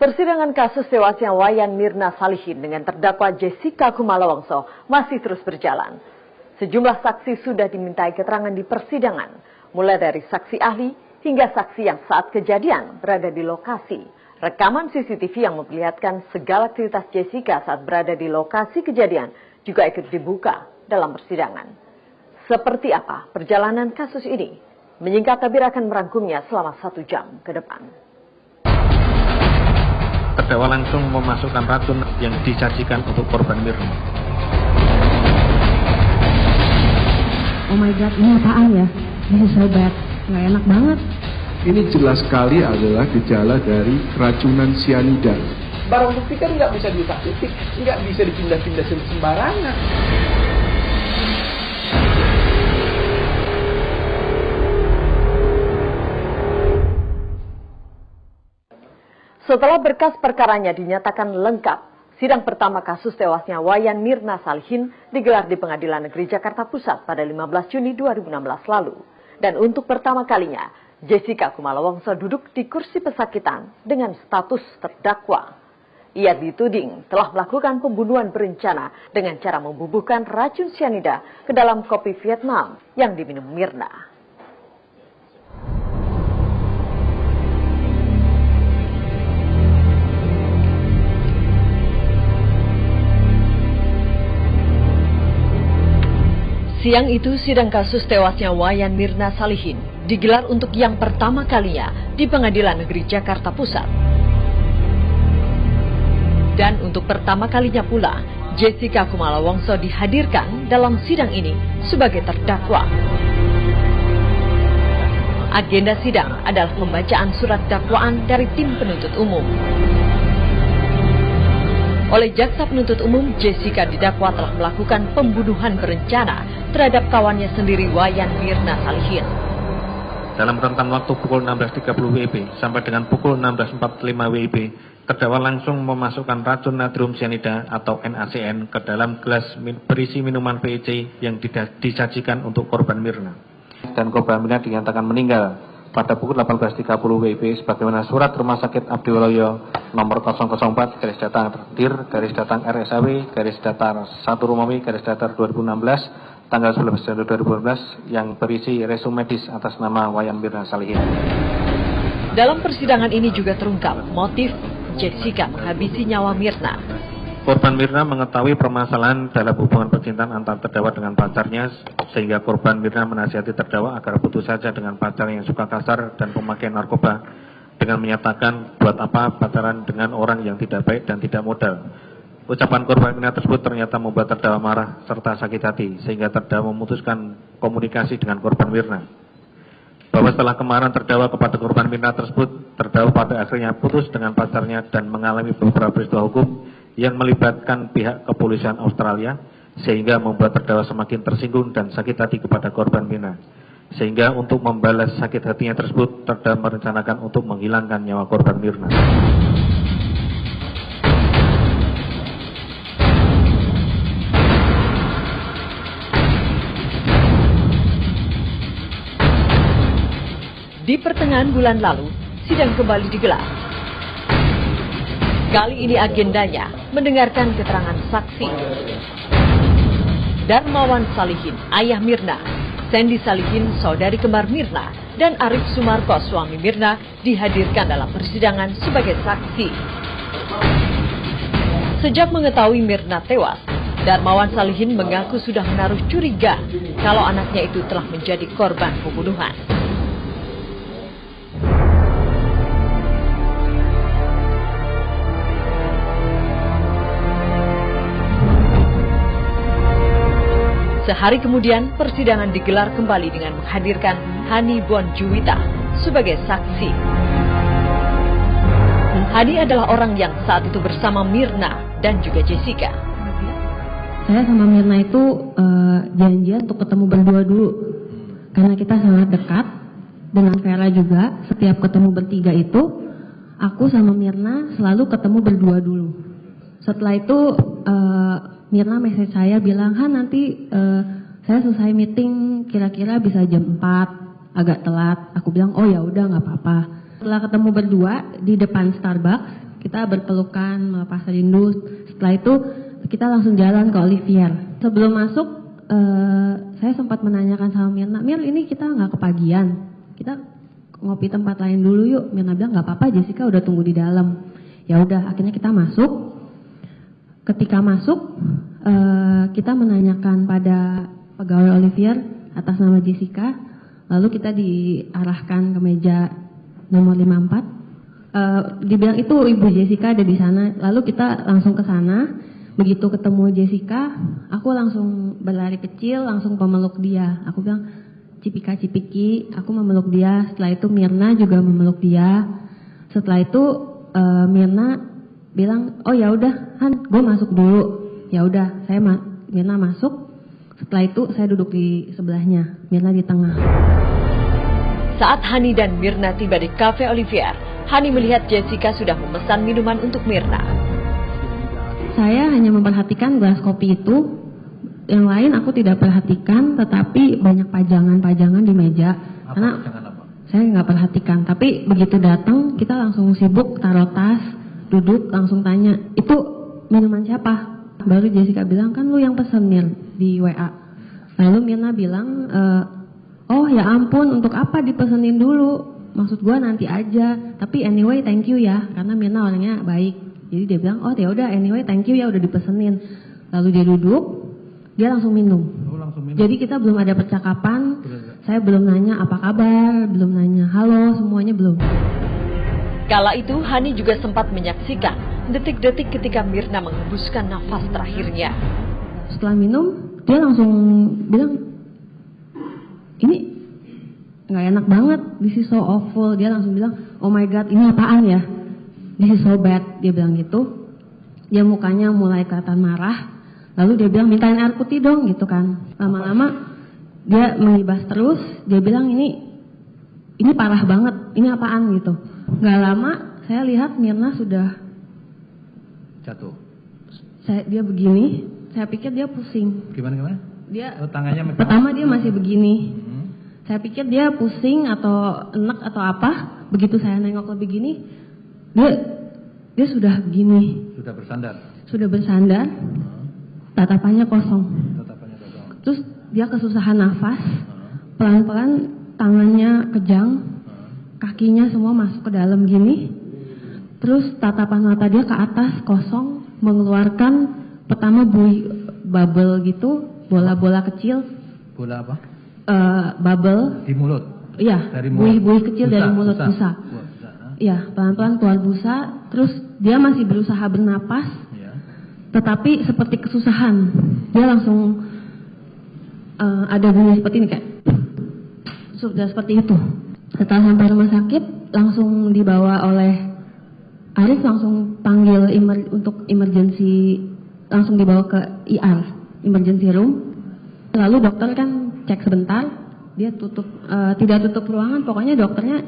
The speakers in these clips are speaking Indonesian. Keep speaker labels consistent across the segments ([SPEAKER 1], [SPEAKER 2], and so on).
[SPEAKER 1] Persidangan kasus tewasnya Wayan Mirna Salihin dengan terdakwa Jessica Kumala Wongso masih terus berjalan. Sejumlah saksi sudah dimintai keterangan di persidangan, mulai dari saksi ahli hingga saksi yang saat kejadian berada di lokasi. Rekaman CCTV yang memperlihatkan segala aktivitas Jessica saat berada di lokasi kejadian juga ikut dibuka dalam persidangan. Seperti apa perjalanan kasus ini? Menyingkat tabir akan merangkumnya selama 1 jam ke depan.
[SPEAKER 2] Terdakwa langsung memasukkan racun yang disajikan untuk korban Mirna.
[SPEAKER 3] Oh my god, ini apaan ya? Ini so bad, nggak enak banget.
[SPEAKER 4] Ini jelas sekali adalah gejala dari keracunan sianida.
[SPEAKER 5] Barang bukti kan nggak bisa diutak-utik, nggak bisa dipindah-pindah sembarangan.
[SPEAKER 1] Setelah berkas perkaranya dinyatakan lengkap, sidang pertama kasus tewasnya Wayan Mirna Salihin digelar di Pengadilan Negeri Jakarta Pusat pada 15 Juni 2016 lalu. Dan untuk pertama kalinya, Jessica Kumala Wongso duduk di kursi pesakitan dengan status terdakwa. Ia dituding telah melakukan pembunuhan berencana dengan cara membubuhkan racun sianida ke dalam kopi Vietnam yang diminum Mirna. Siang itu, sidang kasus tewasnya Wayan Mirna Salihin digelar untuk yang pertama kalinya di Pengadilan Negeri Jakarta Pusat. Dan untuk pertama kalinya pula, Jessica Kumala Wongso dihadirkan dalam sidang ini sebagai terdakwa. Agenda sidang adalah pembacaan surat dakwaan dari tim penuntut umum. Oleh jaksa penuntut umum, Jessica didakwa telah melakukan pembunuhan berencana terhadap kawannya sendiri Wayan Mirna Salihin.
[SPEAKER 2] Dalam rentan waktu pukul 16.30 WIB sampai dengan pukul 16.45 WIB, terdakwa langsung memasukkan racun natrium sianida atau NaCN ke dalam gelas berisi minuman PEC yang disajikan untuk korban Mirna. Dan korban Mirna dinyatakan meninggal pada pukul 18.30 WIB sebagaimana surat Rumah Sakit Abdiwaluyo nomor 004 garis datar dir garis datar RSAW garis datar 1 Romawi garis datar 2016 tanggal 19 Januari 2012 yang berisi resume medis atas nama Wayan Mirna Salihin.
[SPEAKER 1] Dalam persidangan ini juga terungkap motif Jessica menghabisi nyawa Mirna.
[SPEAKER 2] Korban Mirna mengetahui permasalahan dalam hubungan percintaan antar terdakwa dengan pacarnya, sehingga korban Mirna menasihati terdakwa agar putus saja dengan pacar yang suka kasar dan pemakaian narkoba, dengan menyatakan buat apa pacaran dengan orang yang tidak baik dan tidak modal. Ucapan korban Mirna tersebut ternyata membuat terdakwa marah serta sakit hati, sehingga terdakwa memutuskan komunikasi dengan korban Mirna. Bahwa setelah kemarahan terdakwa kepada korban Mirna tersebut, terdakwa pada akhirnya putus dengan pacarnya dan mengalami beberapa peristiwa hukum yang melibatkan pihak kepolisian Australia, sehingga membuat terdakwa semakin tersinggung dan sakit hati kepada korban Mirna. Sehingga untuk membalas sakit hatinya tersebut, terdakwa merencanakan untuk menghilangkan nyawa korban Mirna. Di pertengahan bulan lalu, sidang kembali digelar. Kali ini agendanya mendengarkan keterangan saksi. Darmawan Salihin, ayah Mirna, Sandy Salihin, saudari kembar Mirna, dan Arif Sumarko, suami Mirna, dihadirkan dalam persidangan sebagai saksi. Sejak mengetahui Mirna tewas, Darmawan Salihin mengaku sudah menaruh curiga kalau anaknya itu telah menjadi korban pembunuhan. Sehari kemudian, persidangan digelar kembali dengan menghadirkan Hani Bonjuwita sebagai saksi. Hani adalah orang yang saat itu bersama Mirna dan juga Jessica.
[SPEAKER 3] Saya sama Mirna itu janjian untuk ketemu berdua dulu. Karena kita sangat dekat dengan Vera juga, setiap ketemu bertiga itu, aku sama Mirna selalu ketemu berdua dulu. Setelah itu Mirna message saya bilang, nanti saya selesai meeting kira-kira bisa jam 4, agak telat. Aku bilang, oh ya udah nggak apa-apa. Setelah ketemu berdua di depan Starbucks, Kita berpelukan, melepas rindu. Setelah itu kita langsung jalan ke Olivier. Sebelum masuk, saya sempat menanyakan sama Mirna, Mir, ini kita nggak kepagian, kita ngopi tempat lain dulu yuk. Mirna bilang nggak apa-apa, Jessica udah tunggu di dalam. Ya udah, akhirnya kita masuk. Ketika masuk, kita menanyakan pada pegawai Olivier atas nama Jessica. Lalu kita diarahkan ke meja nomor 54. Dibilang itu Ibu Jessica ada di sana. Lalu kita langsung ke sana. Begitu ketemu Jessica, aku langsung berlari kecil, langsung memeluk dia. Aku bilang, Cipika-cipiki, aku memeluk dia. Setelah itu Mirna juga memeluk dia. Setelah itu Mirna bilang, oh ya udah, Han, gue masuk dulu. Ya udah, Mirna masuk. Setelah itu saya duduk di sebelahnya, Mirna di tengah.
[SPEAKER 1] Saat Hani dan Mirna tiba di Cafe Olivier, Hani melihat Jessica sudah memesan minuman untuk Mirna.
[SPEAKER 3] Saya hanya memperhatikan gelas kopi itu. Yang lain aku tidak perhatikan, tetapi banyak pajangan-pajangan di meja. Karena saya nggak perhatikan. Tapi begitu datang, kita langsung sibuk taruh tas, duduk, langsung tanya, itu minuman siapa? Baru Jessica bilang, kan lu yang pesen Mir di WA. Lalu Mirna bilang, oh ya ampun, untuk apa dipesenin dulu? Maksud gua nanti aja. Tapi anyway thank you ya, karena Mirna orangnya baik. Jadi dia bilang, oh ya udah anyway thank you ya udah dipesenin. Lalu dia duduk, dia langsung minum. Jadi kita belum ada percakapan. Saya belum nanya apa kabar, belum nanya halo, semuanya belum.
[SPEAKER 1] Kala itu Hani juga sempat menyaksikan detik-detik ketika Mirna menghembuskan nafas terakhirnya.
[SPEAKER 3] Setelah minum, dia langsung bilang, ini nggak enak banget, this is so awful. Dia langsung bilang, oh my god, ini apaan ya? This is so bad, dia bilang gitu. Dia mukanya mulai kelihatan marah. Lalu dia bilang, mintain air putih dong gitu kan. Lama-lama dia mengibas terus. Dia bilang, ini parah banget, ini apaan gitu. Gak lama saya lihat Mirna sudah
[SPEAKER 6] jatuh.
[SPEAKER 3] Dia begini, saya pikir dia pusing.
[SPEAKER 6] Gimana?
[SPEAKER 3] Dia
[SPEAKER 6] tangannya
[SPEAKER 3] pertama dia masih begini. Saya pikir dia pusing atau enek atau apa. Begitu saya nengok lebih gini, dia sudah begini. Sudah bersandar. Tatapannya kosong. Terus dia kesusahan nafas. Pelan-pelan tangannya kejang. Kakinya semua masuk ke dalam gini. Terus tatapan mata dia ke atas kosong, mengeluarkan pertama bubble gitu, bola-bola kecil.
[SPEAKER 6] Bola apa?
[SPEAKER 3] Bubble.
[SPEAKER 6] Di mulut?
[SPEAKER 3] Iya, buih-buih kecil busa, dari mulut busa. Iya, pelan-pelan keluar busa. Terus dia masih berusaha bernapas, tetapi seperti kesusahan. Dia langsung ada bunyi seperti ini kayak, sudah seperti itu. Setelah sampai rumah sakit, langsung dibawa oleh Arif, langsung panggil untuk emergency, langsung dibawa ke IR, emergency room. Lalu dokter kan cek sebentar, dia tidak tutup ruangan, pokoknya dokternya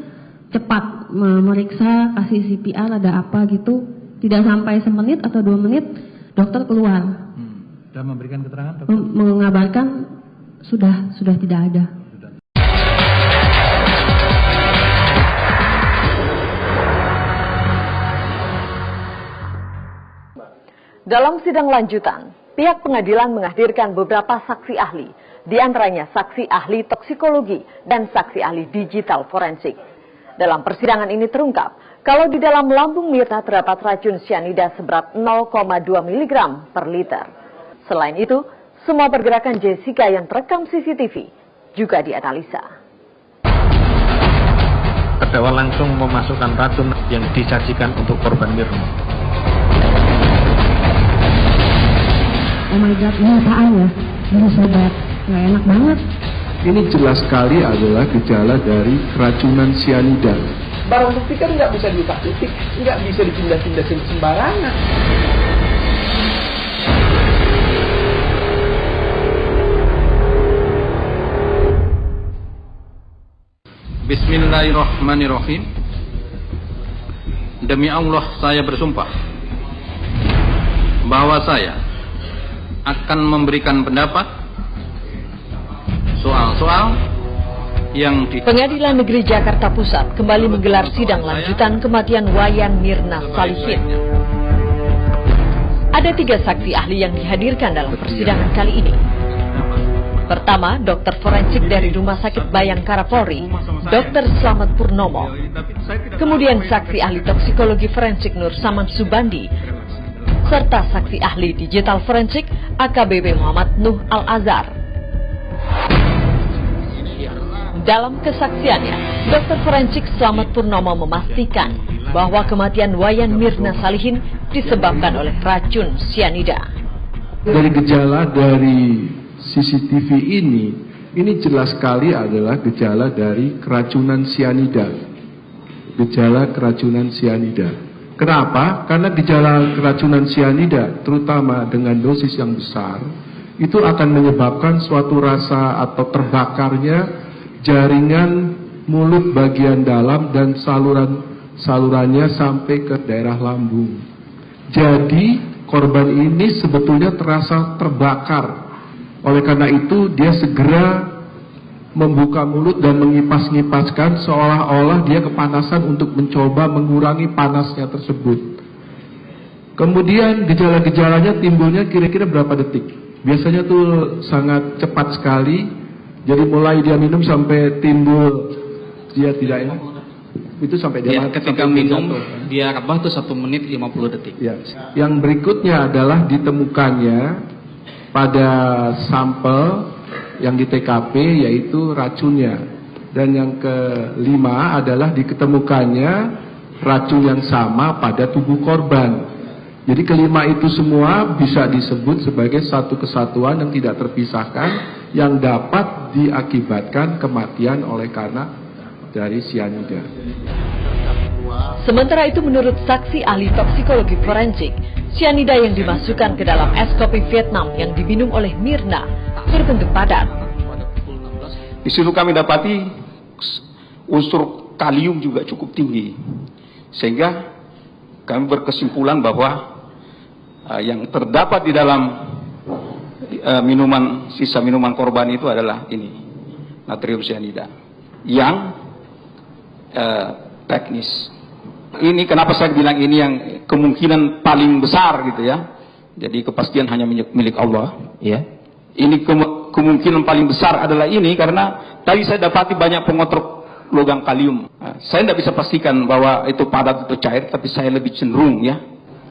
[SPEAKER 3] cepat memeriksa, kasih CPR ada apa gitu. Tidak sampai semenit atau 2 menit, dokter keluar.
[SPEAKER 6] Sudah memberikan keterangan dokter?
[SPEAKER 3] Mengabarkan sudah tidak ada.
[SPEAKER 1] Dalam sidang lanjutan, pihak pengadilan menghadirkan beberapa saksi ahli, di antaranya saksi ahli toksikologi dan saksi ahli digital forensik. Dalam persidangan ini terungkap, kalau di dalam lambung Mirna terdapat racun cyanida seberat 0,2 mg per liter. Selain itu, semua pergerakan Jessica yang terekam CCTV juga dianalisa.
[SPEAKER 2] Terdakwa langsung memasukkan racun yang disajikan untuk korban Mirna.
[SPEAKER 3] Oh my god, ini apaan ya? Ini sobat, nggak enak banget.
[SPEAKER 4] Ini jelas sekali adalah gejala dari keracunan cyanida.
[SPEAKER 5] Barang bukti kan nggak bisa diutak-utik, nggak bisa dipindah-pindah sembarangan.
[SPEAKER 6] Bismillahirrahmanirrahim. Demi Allah saya bersumpah bahwa saya akan memberikan pendapat soal-soal yang di
[SPEAKER 1] Pengadilan Negeri Jakarta Pusat kembali menggelar sidang lanjutan kematian Wayan Mirna Salihin. Ada 3 saksi ahli yang dihadirkan dalam persidangan kali ini. Pertama, dokter forensik dari Rumah Sakit Bayangkara Polri, Dr. Slamet Purnomo. Kemudian saksi ahli toksikologi forensik Nur Saman Subandi, serta saksi ahli digital forensik AKBP Muhammad Nuh Al-Azhar. Dalam kesaksiannya, dokter forensik Slamet Purnomo memastikan bahwa kematian Wayan Mirna Salihin disebabkan oleh racun sianida.
[SPEAKER 4] Dari gejala dari CCTV ini jelas sekali adalah gejala dari keracunan sianida. Gejala keracunan sianida. Kenapa? Karena gejala keracunan sianida, terutama dengan dosis yang besar, itu akan menyebabkan suatu rasa atau terbakarnya jaringan mulut bagian dalam dan salurannya sampai ke daerah lambung. Jadi korban ini sebetulnya terasa terbakar. Oleh karena itu dia segera membuka mulut dan mengipas-ngipaskan seolah-olah dia kepanasan untuk mencoba mengurangi panasnya tersebut. Kemudian gejala-gejalanya timbulnya kira-kira berapa detik? Biasanya tuh sangat cepat sekali. Jadi mulai dia minum sampai timbul dia tidak enak. Itu sampai dia
[SPEAKER 6] ketika minum dia rebah tuh 1 menit 50 detik.
[SPEAKER 4] Ya. Yang berikutnya adalah ditemukannya pada sampel yang di TKP yaitu racunnya. Dan yang kelima adalah diketemukannya racun yang sama pada tubuh korban. Jadi kelima itu semua bisa disebut sebagai satu kesatuan yang tidak terpisahkan yang dapat diakibatkan kematian oleh karena dari sianida.
[SPEAKER 1] Sementara itu menurut saksi ahli toksikologi forensik, sianida yang dimasukkan ke dalam es kopi Vietnam yang diminum oleh Mirna berbentuk padat.
[SPEAKER 7] Di situ kami dapati unsur kalium juga cukup tinggi, sehingga kami berkesimpulan bahwa yang terdapat di dalam sisa minuman korban itu adalah ini, natrium sianida yang teknis. Ini kenapa saya bilang ini yang kemungkinan paling besar gitu ya. Jadi kepastian hanya milik Allah. Ya. Ini kemungkinan paling besar adalah ini karena tadi saya dapati banyak pengotor logam kalium. Saya tidak bisa pastikan bahwa itu padat atau cair, tapi saya lebih cenderung ya.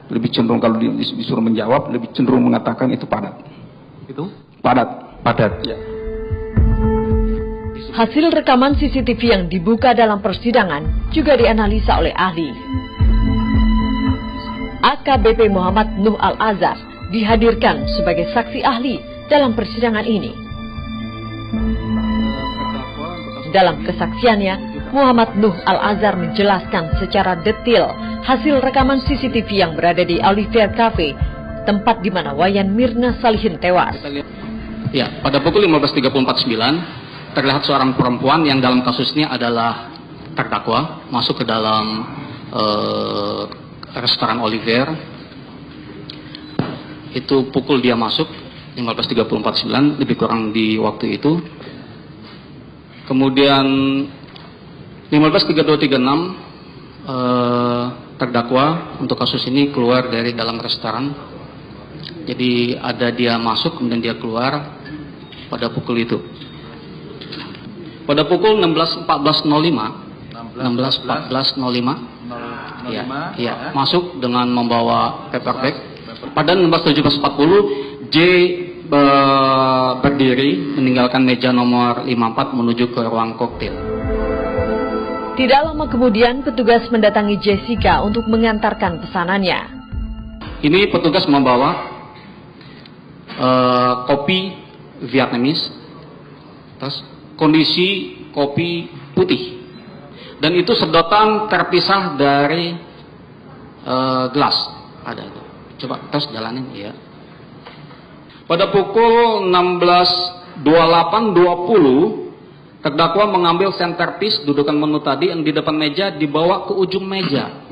[SPEAKER 7] Lebih cenderung kalau disuruh menjawab, lebih cenderung mengatakan itu padat. Itu? Padat. Padat. Ya.
[SPEAKER 1] Hasil rekaman CCTV yang dibuka dalam persidangan juga dianalisa oleh ahli. AKBP Muhammad Nuh Al-Azhar dihadirkan sebagai saksi ahli dalam persidangan ini. Dalam kesaksiannya, Muhammad Nuh Al-Azhar menjelaskan secara detail hasil rekaman CCTV yang berada di Olivier Cafe, tempat di mana Wayan Mirna Salihin tewas.
[SPEAKER 6] Ya, pada pukul 15.34.9 terlihat seorang perempuan yang dalam kasus ini adalah terdakwa masuk ke dalam restoran Olivier. Itu pukul dia masuk 15.34.9 lebih kurang di waktu itu. Kemudian 15.32.36 terdakwa untuk kasus ini keluar dari dalam restoran. Jadi ada dia masuk kemudian dia keluar pada pukul itu. Pada pukul 16.14.05 ya, masuk dengan membawa paper bag. Pada 16.17.40 J berdiri meninggalkan meja nomor 54 menuju ke ruang koktail.
[SPEAKER 1] Tidak lama kemudian petugas mendatangi Jessica untuk mengantarkan pesanannya.
[SPEAKER 6] Ini petugas membawa kopi Vietnamese, terus kondisi kopi putih, dan itu sedotan terpisah dari gelas. Ada itu. Coba terus jalanin ya. Pada pukul 16.28.20 terdakwa mengambil centerpiece dudukan menu tadi yang di depan meja dibawa ke ujung meja.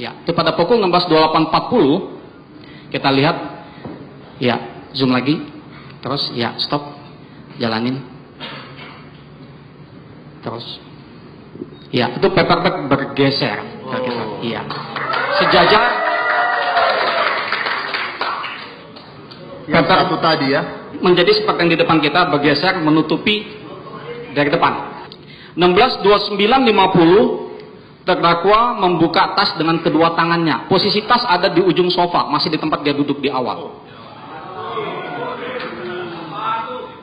[SPEAKER 6] Ya, itu pada pukul 16.28.40 kita lihat. Ya, zoom lagi. Terus ya, stop. Jalanin. Terus, ya itu paperback bergeser. Iya. Sejajar.
[SPEAKER 8] Yang satu tadi ya.
[SPEAKER 6] Menjadi seperti yang di depan kita bergeser menutupi dari depan. 16:29:50 terdakwa membuka tas dengan kedua tangannya. Posisi tas ada di ujung sofa, masih di tempat dia duduk di awal.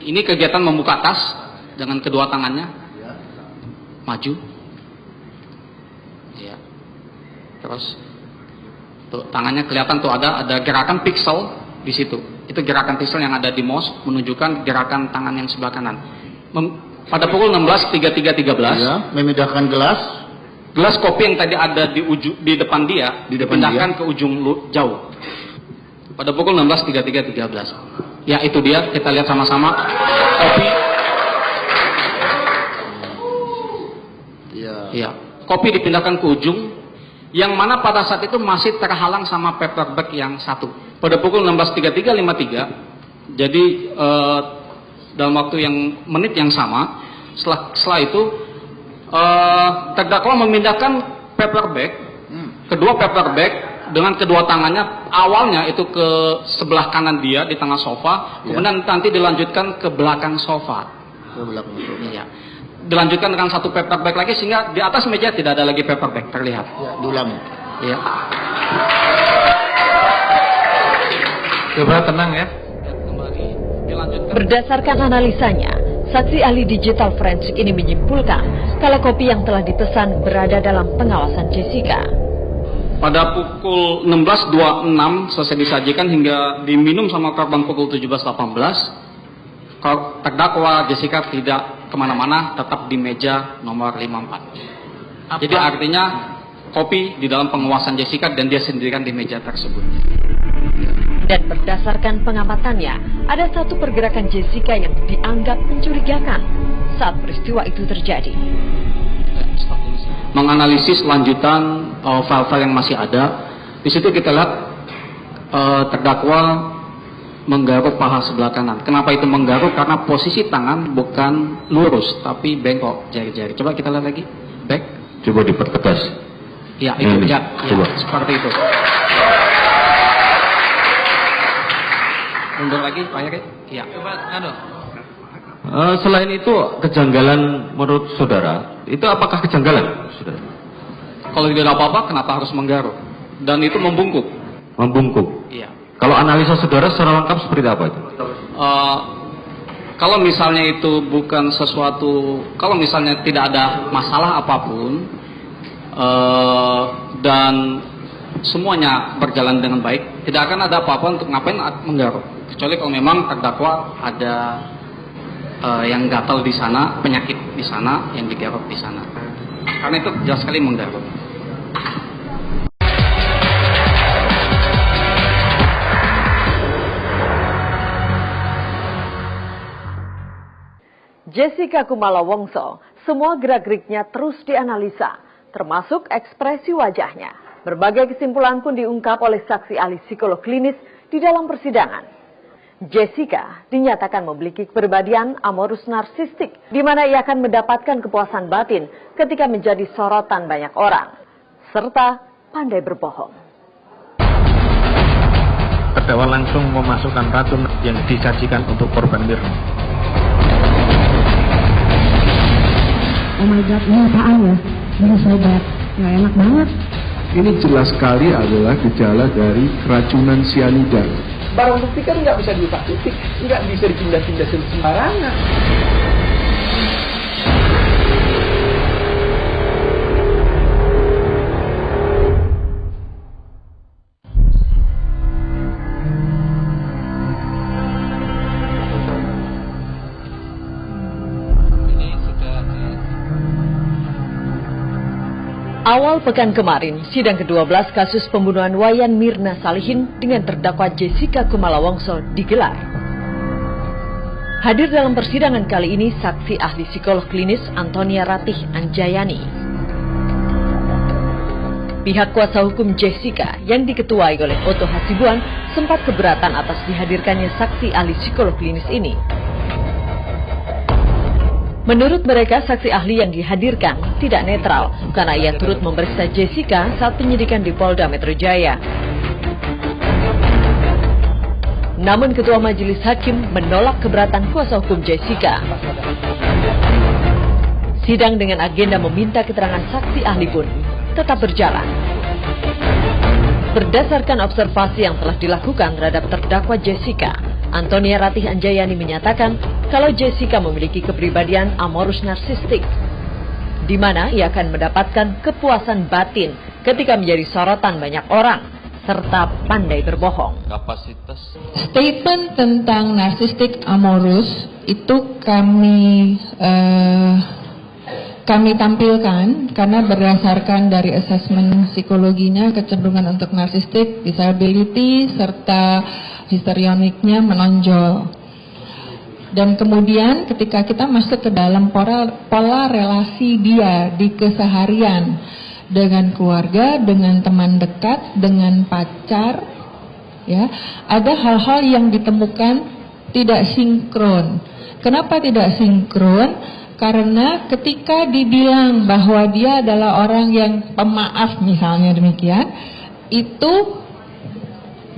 [SPEAKER 6] Ini kegiatan membuka tas dengan kedua tangannya. Maju. Ya. Terus tuh tangannya kelihatan tuh ada gerakan pixel di situ. Itu gerakan pixel yang ada di mouse menunjukkan gerakan tangan yang sebelah kanan. Pada pukul 16:33:13
[SPEAKER 8] Ya, memindahkan gelas
[SPEAKER 6] kopi yang tadi ada di depan dia dipindahkan ke ujung jauh. Pada pukul 16:33:13. Ya, itu dia, kita lihat sama-sama kopi. Ya, kopi dipindahkan ke ujung, yang mana pada saat itu masih terhalang sama paperback yang satu. Pada pukul 16:33:53, jadi dalam waktu menit yang sama, setelah itu terdakwa memindahkan paperback, kedua paperback dengan kedua tangannya, awalnya itu ke sebelah kanan dia di tengah sofa, kemudian nanti dilanjutkan ke belakang sofa. Iya. Dilanjutkan dengan satu paperback lagi sehingga di atas meja tidak ada lagi paperback terlihat.
[SPEAKER 8] Ya, diulangi.
[SPEAKER 6] Ya.
[SPEAKER 2] Coba tenang ya.
[SPEAKER 6] Kembali dilanjutkan.
[SPEAKER 1] Berdasarkan analisanya, saksi ahli digital forensik ini menyimpulkan kalau kopi yang telah dipesan berada dalam pengawasan Jessica.
[SPEAKER 6] Pada pukul 16.26 selesai disajikan hingga diminum sama korban pukul 17.18. Terdakwa Jessica tidak kemana-mana, tetap di meja nomor 54. Jadi artinya kopi di dalam pengawasan Jessica dan dia sendirian di meja tersebut.
[SPEAKER 1] Dan berdasarkan pengamatannya, ada satu pergerakan Jessica yang dianggap mencurigakan saat peristiwa itu terjadi.
[SPEAKER 6] Menganalisis lanjutan file-file yang masih ada, di situ kita lihat terdakwa menggaruk paha sebelah kanan. Kenapa itu menggaruk? Karena posisi tangan bukan lurus, tapi bengkok jari-jari. Coba kita lihat lagi, back.
[SPEAKER 2] Coba dipertegas.
[SPEAKER 6] Ya, itu ya, seperti itu. Mundur lagi, Pak Yari. Ya. Coba,
[SPEAKER 2] Selain itu kejanggalan menurut saudara, itu apakah kejanggalan, saudara?
[SPEAKER 6] Kalau tidak ada apa-apa, kenapa harus menggaruk? Dan itu membungkuk.
[SPEAKER 2] Membungkuk.
[SPEAKER 6] Iya.
[SPEAKER 2] Kalau analisa saudara secara lengkap seperti apa itu?
[SPEAKER 6] Kalau misalnya itu bukan sesuatu, kalau misalnya tidak ada masalah apapun dan semuanya berjalan dengan baik, tidak akan ada apa-apa untuk ngapain menggaruk. Kecuali kalau memang terdakwa ada yang gatal di sana, penyakit di sana, yang digaruk di sana. Karena itu jelas sekali menggaruk.
[SPEAKER 1] Jessica Kumala Wongso, semua gerak-geriknya terus dianalisa, termasuk ekspresi wajahnya. Berbagai kesimpulan pun diungkap oleh saksi ahli psikolog klinis di dalam persidangan. Jessica dinyatakan memiliki kepribadian amorus narsistik, di mana ia akan mendapatkan kepuasan batin ketika menjadi sorotan banyak orang, serta pandai berbohong.
[SPEAKER 2] Terdakwa langsung memasukkan racun yang disajikan untuk korban Mirna.
[SPEAKER 3] Oh my god, ini apaan ya? Ini sobat, nggak enak banget.
[SPEAKER 4] Ini jelas sekali adalah gejala dari keracunan sianida.
[SPEAKER 5] Barang bukti kan nggak bisa diutak-utik, nggak bisa dipindah-pindah sembarangan.
[SPEAKER 1] Awal pekan kemarin, sidang ke-12 kasus pembunuhan Wayan Mirna Salihin dengan terdakwa Jessica Kumala Wongso digelar. Hadir dalam persidangan kali ini saksi ahli psikolog klinis Antonia Ratih Anjayani. Pihak kuasa hukum Jessica yang diketuai oleh Otto Hasibuan sempat keberatan atas dihadirkannya saksi ahli psikolog klinis ini. Menurut mereka, saksi ahli yang dihadirkan tidak netral karena ia turut memeriksa Jessica saat penyidikan di Polda Metro Jaya. Namun Ketua Majelis Hakim menolak keberatan kuasa hukum Jessica. Sidang dengan agenda meminta keterangan saksi ahli pun tetap berjalan. Berdasarkan observasi yang telah dilakukan terhadap terdakwa Jessica, Antonia Ratih Anjayani menyatakan kalau Jessica memiliki kepribadian amorus narsistik, di mana ia akan mendapatkan kepuasan batin ketika menjadi sorotan banyak orang, serta pandai berbohong.
[SPEAKER 9] Statement tentang narsistik amorus itu kami tampilkan karena berdasarkan dari asesmen psikologinya kecenderungan untuk narsistik, disability, serta histrioniknya menonjol. Dan kemudian ketika kita masuk ke dalam pola relasi dia di keseharian dengan keluarga, dengan teman dekat, dengan pacar, ya, ada hal-hal yang ditemukan tidak sinkron. Kenapa tidak sinkron? Karena ketika dibilang bahwa dia adalah orang yang pemaaf misalnya demikian, itu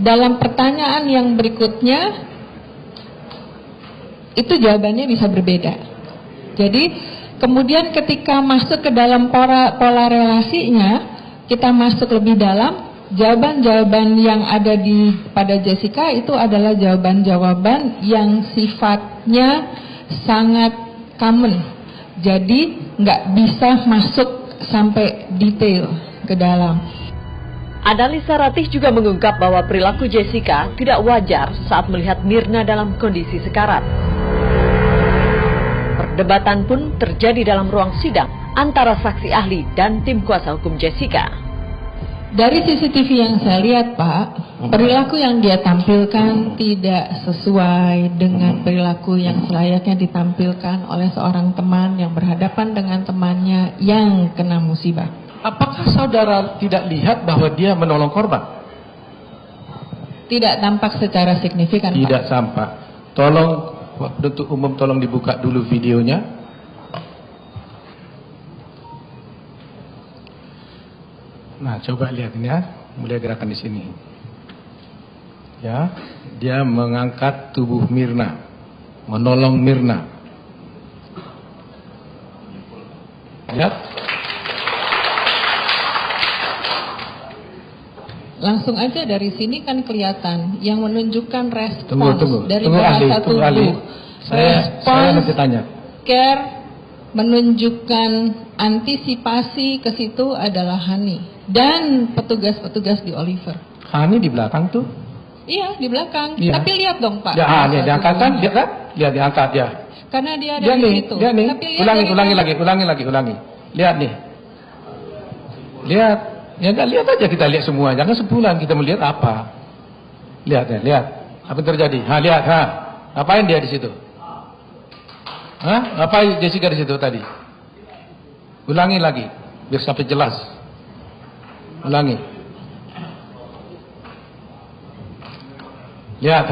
[SPEAKER 9] dalam pertanyaan yang berikutnya itu jawabannya bisa berbeda. Jadi kemudian ketika masuk ke dalam pola relasinya, kita masuk lebih dalam, jawaban-jawaban yang ada pada Jessica itu adalah jawaban-jawaban yang sifatnya sangat common. Jadi nggak bisa masuk sampai detail ke dalam.
[SPEAKER 1] Analisa Ratih juga mengungkap bahwa perilaku Jessica tidak wajar saat melihat Mirna dalam kondisi sekarat. Perdebatan pun terjadi dalam ruang sidang antara saksi ahli dan tim kuasa hukum Jessica.
[SPEAKER 9] Dari CCTV yang saya lihat, Pak, perilaku yang dia tampilkan tidak sesuai dengan perilaku yang selayaknya ditampilkan oleh seorang teman yang berhadapan dengan temannya yang kena musibah.
[SPEAKER 5] Apakah saudara tidak lihat bahwa dia menolong korban?
[SPEAKER 9] Tidak tampak secara signifikan, Pak.
[SPEAKER 5] Tidak tampak. Tolong, untuk umum tolong dibuka dulu videonya. Nah, coba lihat ini ya, mulai gerakan di sini. Ya, dia mengangkat tubuh Mirna, menolong Mirna. Lihat.
[SPEAKER 9] Langsung aja dari sini kan kelihatan yang menunjukkan respons dari bahasa tubuh.
[SPEAKER 5] Saya nanti tanya.
[SPEAKER 9] Care menunjukkan antisipasi ke situ adalah Hani dan petugas-petugas di Oliver.
[SPEAKER 5] Hani di belakang tuh?
[SPEAKER 9] Iya, di belakang.
[SPEAKER 5] Iya.
[SPEAKER 9] Tapi lihat dong, Pak.
[SPEAKER 5] Ya, diangkat kan? Dia kan? Lihat diangkat ya.
[SPEAKER 9] Karena dia ada di situ.
[SPEAKER 5] Dia nih.
[SPEAKER 9] Tapi
[SPEAKER 5] Ulangi lagi. Lihat nih. Lihat. Ya enggak, lihat aja, kita lihat semua. Jangan sebulan kita melihat apa. Lihat ya, lihat. Apa yang terjadi? Lihat, Ngapain dia di situ? Ngapain Jessica di situ tadi? Ulangi lagi, biar sampai jelas. Ulangi. Lihat,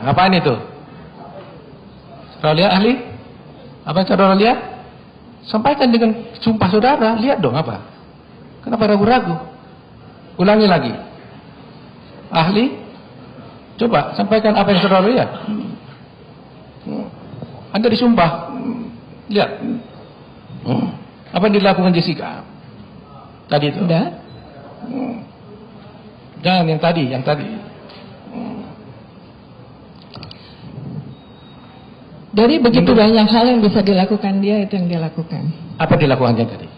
[SPEAKER 5] ngapain itu? Saudara lihat ahli? Apa yang saudara lihat? Sampaikan dengan sumpah saudara. Lihat dong apa? Kenapa ragu-ragu? Ulangi lagi. Ahli, coba sampaikan apa yang saudara lihat. Anda disumpah. Lihat. Apa yang dilakukan Jessica tadi itu?
[SPEAKER 9] Udah.
[SPEAKER 5] Jangan yang tadi.
[SPEAKER 9] Dari begitu banyak hal yang bisa dilakukan dia, itu yang dia lakukan.
[SPEAKER 5] Apa dilakukannya tadi?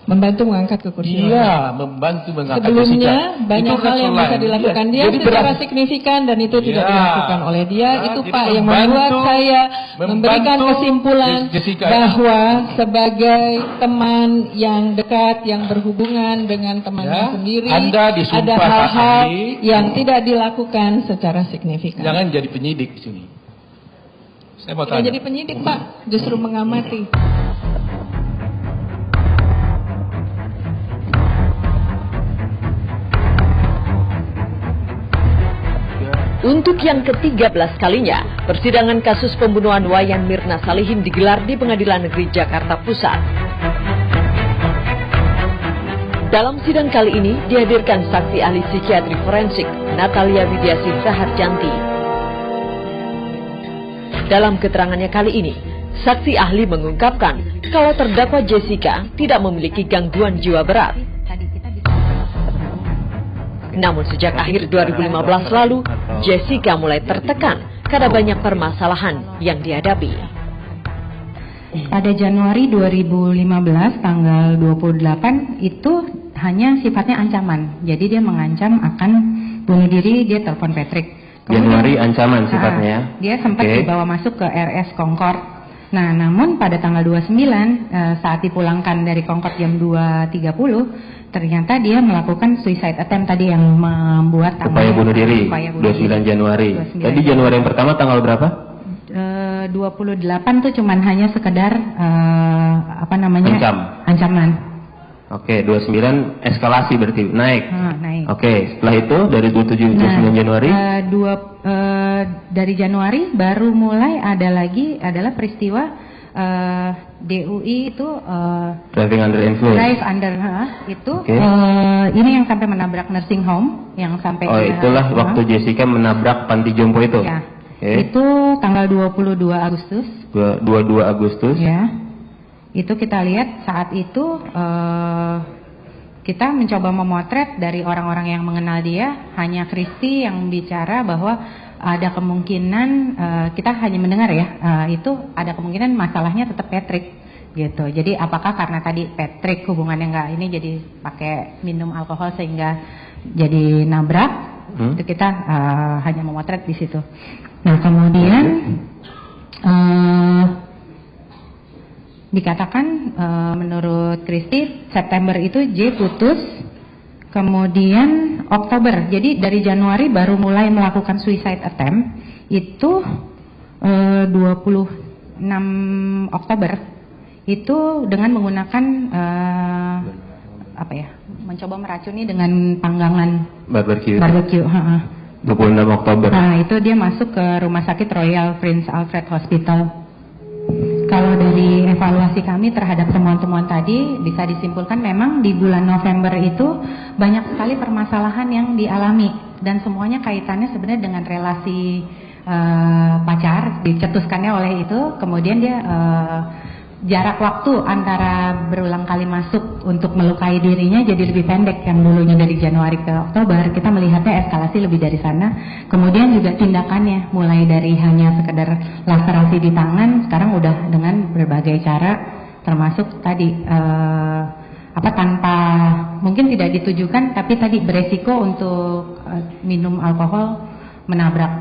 [SPEAKER 9] Membantu mengangkat ke kursi roda.
[SPEAKER 5] Iya, membantu mengangkat
[SPEAKER 9] Sebelumnya
[SPEAKER 5] Jessica.
[SPEAKER 9] banyak hal yang bisa dilakukan dia secara signifikan dan itu tidak dilakukan oleh dia. Itu Pak yang membuat saya memberikan kesimpulan bahwa sebagai teman yang dekat, yang berhubungan dengan temannya sendiri, ada hal-hal yang tidak dilakukan secara signifikan.
[SPEAKER 5] Jangan jadi penyidik di sini. Saya mau tanya.
[SPEAKER 9] Tidak jadi penyidik, Pak, justru mengamati.
[SPEAKER 1] Untuk yang ke-13 kalinya, persidangan kasus pembunuhan Wayan Mirna Salihin digelar di Pengadilan Negeri Jakarta Pusat. Dalam sidang kali ini dihadirkan saksi ahli psikiatri forensik Natalia Widiasih Saharjanti. Dalam keterangannya kali ini, saksi ahli mengungkapkan kalau terdakwa Jessica tidak memiliki gangguan jiwa berat. Namun sejak akhir 2015 lalu, Jessica mulai tertekan karena banyak permasalahan yang dihadapi.
[SPEAKER 10] Pada Januari 2015 tanggal 28 itu hanya sifatnya ancaman. Jadi dia mengancam akan bunuh diri, dia telepon Patrick.
[SPEAKER 11] Januari ancaman sifatnya.
[SPEAKER 10] Dia sempat dibawa masuk ke RS Concord. Nah, namun pada tanggal 29 saat dipulangkan dari Concord jam 2.30, ternyata dia melakukan suicide attempt tadi yang membuat
[SPEAKER 11] upaya bunuh diri. 29 Januari. Tadi Januari yang pertama tanggal berapa?
[SPEAKER 10] 28 tuh cuman hanya sekedar ancaman. Oke,
[SPEAKER 11] 29 eskalasi berarti naik.
[SPEAKER 10] Naik.
[SPEAKER 11] Oke, setelah itu dari 27 Januari.
[SPEAKER 10] Dari Januari baru mulai adalah peristiwa DUI itu
[SPEAKER 11] driving under influence.
[SPEAKER 10] Drive under itu ini yang sampai menabrak nursing home yang sampai
[SPEAKER 11] itulah waktu Jessica menabrak panti jompo itu.
[SPEAKER 10] Ya. Itu tanggal 22 Agustus.
[SPEAKER 11] 22 Agustus.
[SPEAKER 10] Ya. Itu kita lihat saat itu kita mencoba memotret dari orang-orang yang mengenal dia, hanya Kristi yang bicara bahwa ada kemungkinan kita hanya mendengar itu ada kemungkinan masalahnya tetap Patrick gitu. Jadi apakah karena tadi Patrick hubungannya nggak ini jadi pakai minum alkohol sehingga jadi nabrak? Itu kita hanya memotret di situ. Nah kemudian dikatakan menurut Kristi September itu J putus. Kemudian Oktober, jadi dari Januari baru mulai melakukan suicide attempt itu 26 Oktober itu dengan menggunakan mencoba meracuni dengan panggangan barbecue. 26
[SPEAKER 11] Oktober.
[SPEAKER 10] Nah itu dia masuk ke rumah sakit Royal Prince Alfred Hospital. Kalau dari evaluasi kami terhadap temuan-temuan tadi bisa disimpulkan memang di bulan November itu banyak sekali permasalahan yang dialami dan semuanya kaitannya sebenarnya dengan relasi pacar, dicetuskannya oleh itu, kemudian dia jarak waktu antara berulang kali masuk untuk melukai dirinya jadi lebih pendek. Yang dulunya dari Januari ke Oktober kita melihatnya eskalasi lebih dari sana. Kemudian juga tindakannya mulai dari hanya sekedar laserasi di tangan, sekarang udah dengan berbagai cara, termasuk tadi tanpa mungkin tidak ditujukan tapi tadi beresiko untuk minum alkohol, menabrak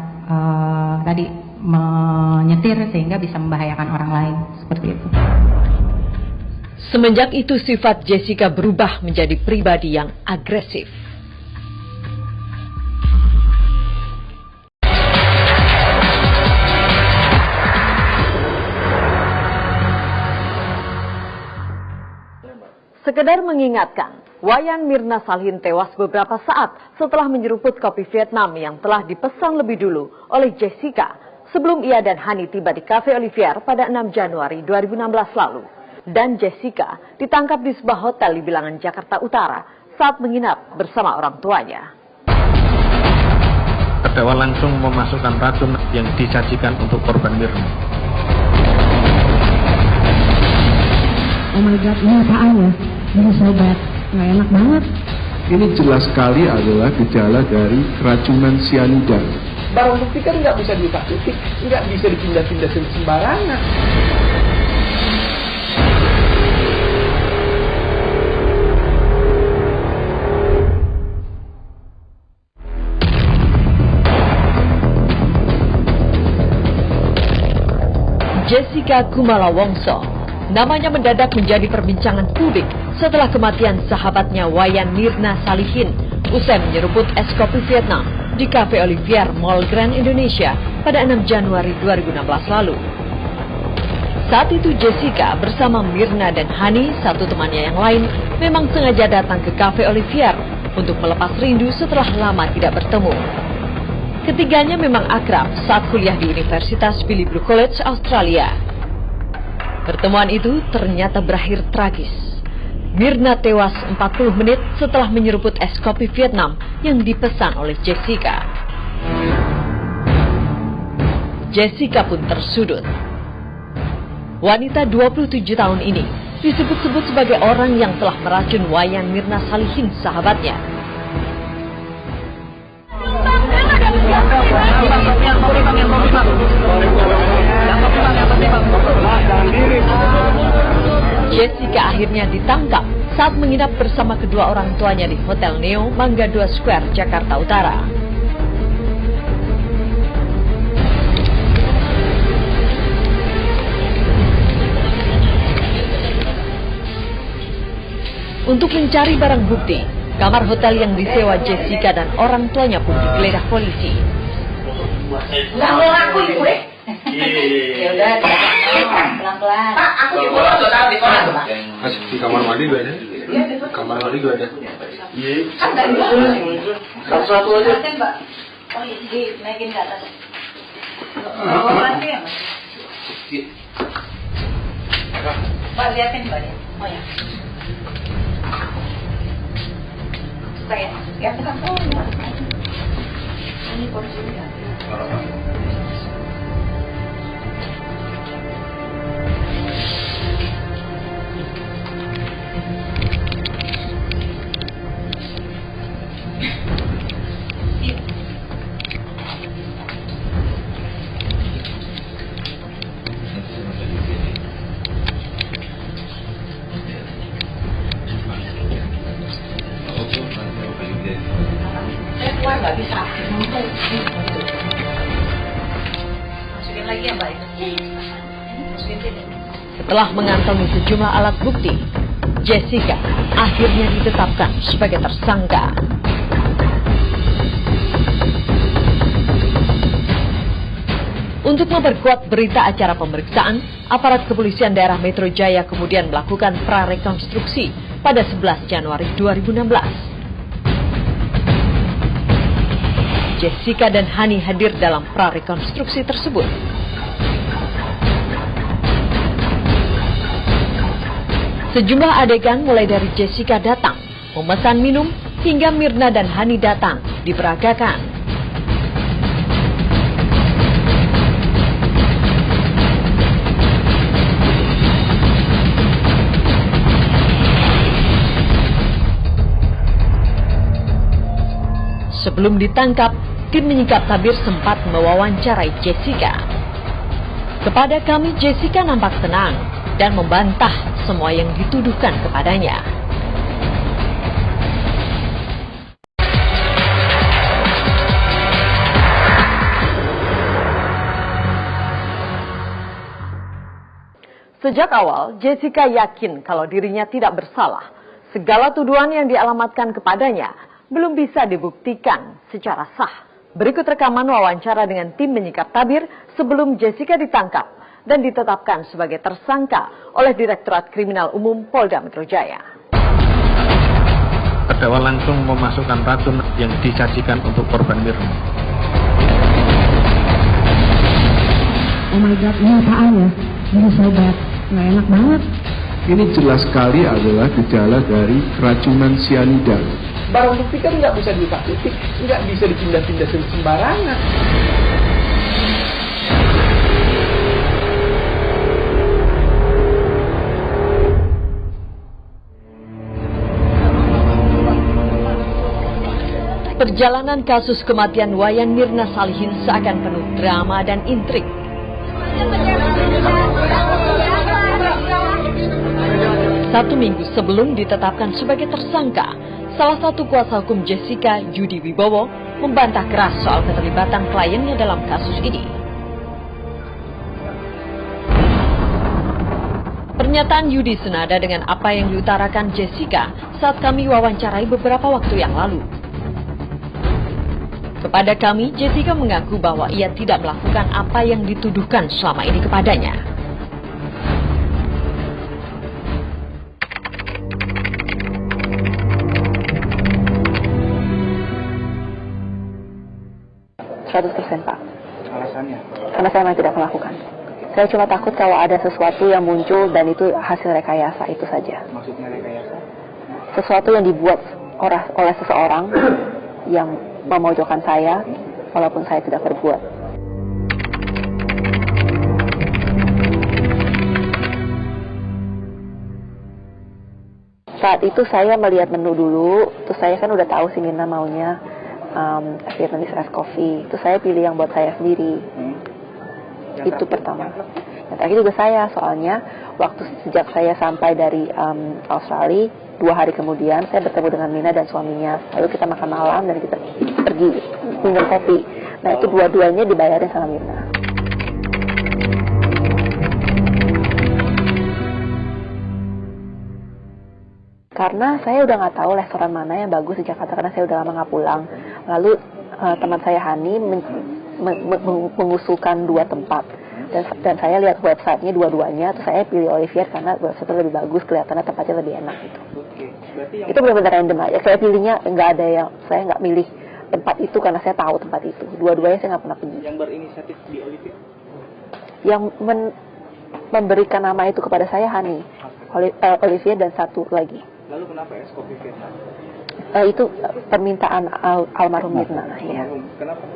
[SPEAKER 10] tadi menyetir sehingga bisa membahayakan orang lain seperti itu.
[SPEAKER 1] Semenjak itu sifat Jessica berubah menjadi pribadi yang agresif. Sekedar mengingatkan, Wayan Mirna Salihin tewas beberapa saat setelah menyeruput kopi Vietnam yang telah dipesan lebih dulu oleh Jessica sebelum ia dan Hani tiba di Cafe Olivier pada 6 Januari 2016 lalu. Dan Jessica ditangkap di sebuah hotel di Bilangan, Jakarta Utara saat menginap bersama orang tuanya.
[SPEAKER 2] Terdakwa langsung memasukkan racun yang disajikan untuk korban Mirna.
[SPEAKER 3] Oh my God, ini apaan ya? Ini sobat, nggak enak banget.
[SPEAKER 4] Ini jelas sekali adalah gejala dari keracunan sianida.
[SPEAKER 5] Barang bukti kan nggak bisa diutak-utik, nggak bisa dipindah-pindah sembarangan.
[SPEAKER 1] Jessica Kumala Wongso, namanya mendadak menjadi perbincangan publik setelah kematian sahabatnya Wayan Mirna Salihin usai menyeruput es kopi Vietnam di Cafe Olivier Mall Grand Indonesia pada 6 Januari 2016 lalu. Saat itu Jessica bersama Mirna dan Hani, satu temannya yang lain, memang sengaja datang ke Cafe Olivier untuk melepas rindu setelah lama tidak bertemu. Ketiganya memang akrab saat kuliah di Universitas Philippi College, Australia. Pertemuan itu ternyata berakhir tragis. Mirna tewas 40 menit setelah menyeruput es kopi Vietnam yang dipesan oleh Jessica. Jessica pun tersudut. Wanita 27 tahun ini disebut-sebut sebagai orang yang telah meracun Wayan Mirna Salihin, sahabatnya. Jessica akhirnya ditangkap saat menginap bersama kedua orang tuanya di Hotel Neo, Mangga 2 Square, Jakarta Utara. Untuk mencari barang bukti, kamar hotel yang disewa Jessica dan orang tuanya pun digeledah polisi.
[SPEAKER 12] Nggak mau ngaku ibu deh. Ya udah, pelan-pelan. Pak, aku juga udah tahu di koran, Pak.
[SPEAKER 4] Di kamar mandi juga ada. Kamar mandi juga ada. Iya.
[SPEAKER 12] Kan dari dulu.
[SPEAKER 4] Satu-satu aja.
[SPEAKER 12] Mbak. Oh, dinaikin ke atas. Oh, nanti ya, Mas. Pak, liatin Mbak ya. Oh ya. Saya, ya bukan ini porsinya. Nggak bisa. Masukin lagi ya Mbak.
[SPEAKER 1] Setelah mengantongi sejumlah alat bukti, Jessica akhirnya ditetapkan sebagai tersangka. Untuk memperkuat berita acara pemeriksaan, aparat kepolisian daerah Metro Jaya kemudian melakukan prarekonstruksi pada 11 Januari 2016. Jessica dan Hani hadir dalam prarekonstruksi tersebut. Sejumlah adegan mulai dari Jessica datang, memesan minum, hingga Mirna dan Hani datang diperagakan. Sebelum ditangkap, tim menyingkap tabir sempat mewawancarai Jessica. Kepada kami, Jessica nampak tenang dan membantah semua yang dituduhkan kepadanya. Sejak awal, Jessica yakin kalau dirinya tidak bersalah. Segala tuduhan yang dialamatkan kepadanya belum bisa dibuktikan secara sah. Berikut rekaman wawancara dengan tim menyingkap tabir sebelum Jessica ditangkap dan ditetapkan sebagai tersangka oleh Direktorat Kriminal Umum Polda Metro Jaya.
[SPEAKER 2] Terdakwa langsung memasukkan racun yang disajikan untuk korban Mirna.
[SPEAKER 3] Oh my God, ini apaan ya? Ini sobat, nggak enak banget.
[SPEAKER 4] Ini jelas sekali adalah gejala dari keracunan sianida.
[SPEAKER 5] Barang bukti kan nggak bisa diutak-utik, nggak bisa dipindah-pindah sembarangan.
[SPEAKER 1] Perjalanan kasus kematian Wayan Mirna Salihin seakan penuh drama dan intrik. Satu minggu sebelum ditetapkan sebagai tersangka, salah satu kuasa hukum Jessica, Yudi Wibowo, membantah keras soal keterlibatan kliennya dalam kasus ini. Pernyataan Yudi senada dengan apa yang diutarakan Jessica saat kami wawancarai beberapa waktu yang lalu. Kepada kami, Jessica mengaku bahwa ia tidak melakukan apa yang dituduhkan selama ini kepadanya.
[SPEAKER 13] 100% Pak.
[SPEAKER 14] Alasannya?
[SPEAKER 13] Karena saya memang tidak melakukan. Saya cuma takut kalau ada sesuatu yang muncul dan itu hasil rekayasa, itu saja.
[SPEAKER 14] Maksudnya rekayasa?
[SPEAKER 13] Sesuatu yang dibuat oleh seseorang yang memojokkan saya, walaupun saya tidak berbuat. Saat itu saya melihat menu dulu, terus saya kan udah tahu si Mirna maunya Vietnamese ice coffee. Terus saya pilih yang buat saya sendiri. Itu pertama. Yang terakhir juga saya, soalnya waktu sejak saya sampai dari Australia, 2 hari kemudian saya bertemu dengan Mirna dan suaminya. Lalu kita makan malam dan kita pergi minum kopi. Nah itu dua-duanya dibayarin sama Mirna. Karena saya udah nggak tahu restoran mana yang bagus di Jakarta, karena saya udah lama nggak pulang. Lalu teman saya Hani mengusulkan 2 tempat, dan saya lihat websitenya dua-duanya, terus saya pilih Olivier karena website lebih bagus, kelihatannya tempatnya lebih enak gitu. Itu benar-benar random aja. Saya pilihnya nggak ada yang, saya nggak milih tempat itu karena saya tahu tempat itu. Dua-duanya saya nggak pernah pergi.
[SPEAKER 14] Yang berinisiatif di Olivier? Yang
[SPEAKER 13] memberikan nama itu kepada saya Hani, Olivier dan satu lagi.
[SPEAKER 14] Lalu kenapa es kopi Vietnam?
[SPEAKER 13] Itu permintaan almarhum Mirna. Ya.
[SPEAKER 14] Kenapa?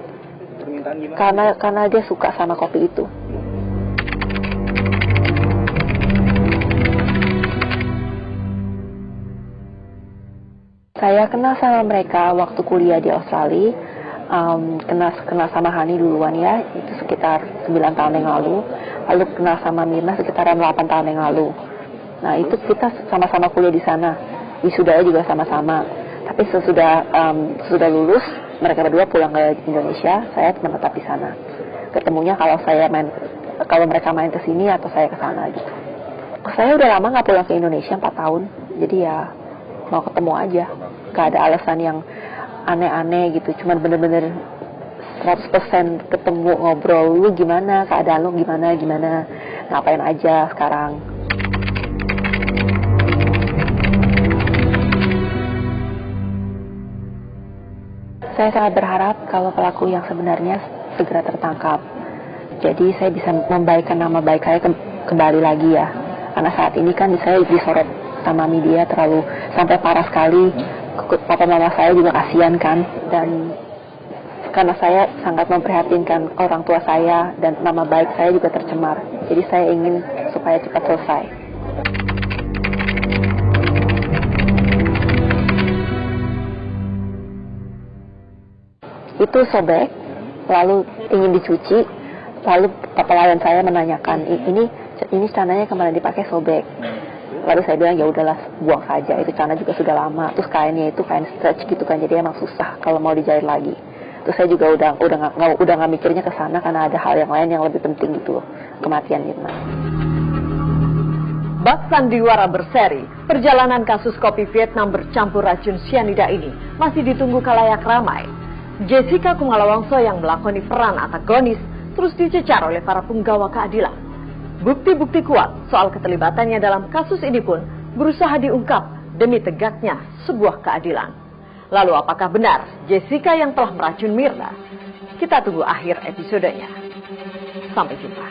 [SPEAKER 14] Permintaan gimana?
[SPEAKER 13] Karena dia suka sama kopi itu. Saya kenal sama mereka waktu kuliah di Australia. Kenal sama Hani duluan ya, itu sekitar 9 tahun yang lalu. Lalu kenal sama Mirna sekitaran 8 tahun yang lalu. Nah itu kita sama-sama kuliah di sana, wisudanya juga sama-sama. Tapi sesudah lulus, mereka berdua pulang ke Indonesia, saya menetap di sana. Ketemunya kalau mereka main ke sini atau saya ke sana gitu. Saya udah lama nggak pulang ke Indonesia, 4 tahun, jadi ya mau ketemu aja. Gak ada alasan yang aneh-aneh gitu, cuman bener-bener 100% ketemu, ngobrol, lu gimana, keadaan lu gimana, ngapain aja sekarang. Saya sangat berharap kalau pelaku yang sebenarnya segera tertangkap. Jadi saya bisa membaikkan nama baik saya kembali lagi ya. Karena saat ini kan saya disorot sama media terlalu sampai parah sekali. Papa mama saya juga kasihan kan. Dan karena saya sangat memprihatinkan orang tua saya dan nama baik saya juga tercemar. Jadi saya ingin supaya cepat selesai. Itu sobek, lalu ingin dicuci, lalu pelayan saya menanyakan, ini celananya kemana dipakai sobek. Lalu saya bilang ya udahlah buang saja, itu celana juga sudah lama, terus kainnya itu kain stretch gitu kan, jadi emang susah kalau mau dijahit lagi. Terus saya juga udah nggak mikirnya ke sana karena ada hal yang lain yang lebih penting gitu, kematian Mirna.
[SPEAKER 1] Bak sandiwara berseri, perjalanan kasus kopi Vietnam bercampur racun cyanida ini masih ditunggu khalayak ramai. Jessica Kumala Wongso yang melakoni peran antagonis terus dicecar oleh para penggawa keadilan. Bukti-bukti kuat soal keterlibatannya dalam kasus ini pun berusaha diungkap demi tegaknya sebuah keadilan. Lalu apakah benar Jessica yang telah meracun Mirna? Kita tunggu akhir episodenya. Sampai jumpa.